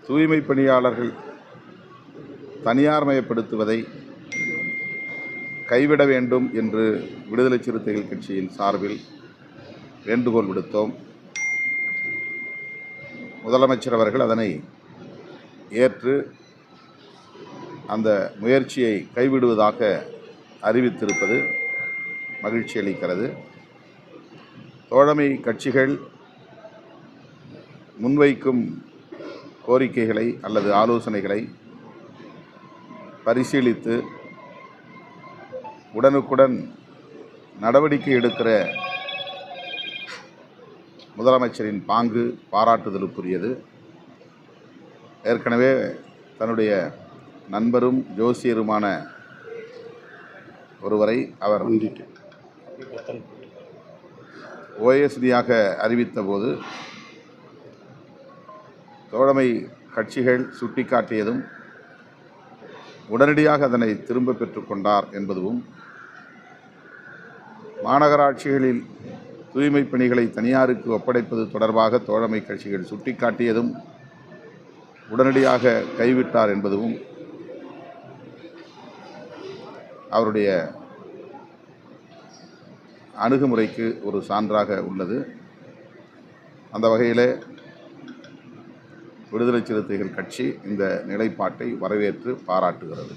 தூய்மை பணியாளர்கள் தனியார்மயப்படுத்துவதை கைவிட வேண்டும் என்று விடுதலை சிறுத்தைகள் கட்சியின் சார்பில் வேண்டுகோள் விடுத்தோம். முதலமைச்சர் அவர்கள் அதனை ஏற்று அந்த முயற்சியை கைவிடுவதாக அறிவித்திருப்பது மகிழ்ச்சி அளிக்கிறது. தோழமை கட்சிகள் முன்வைக்கும் கோரிக்கைகளை அல்லது ஆலோசனைகளை பரிசீலித்து உடனுக்குடன் நடவடிக்கை எடுக்கிற முதலமைச்சரின் பாங்கு பாராட்டுதலுக்குரியது. ஏற்கனவே தன்னுடைய நண்பரும் ஜோசியருமான ஒருவரை அவர் ஓஎஸ்டியாக அறிவித்த போது தோழமை கட்சிகள் சுட்டிக்காட்டியதும் உடனடியாக அதனை திரும்ப பெற்றுக்கொண்டார் என்பதும், மாநகராட்சிகளில் தூய்மை பணிகளை தனியாருக்கு ஒப்படைப்பது தொடர்பாக தோழமை கட்சிகள் சுட்டிக்காட்டியதும் உடனடியாக கைவிட்டார் என்பதும் அவருடைய அணுகுமுறைக்கு ஒரு சான்றாக உள்ளது. அந்த வகையில் விடுதலை சிறுத்தைகள் கட்சி இந்த நிலைப்பாட்டை வரவேற்று பாராட்டுகிறது.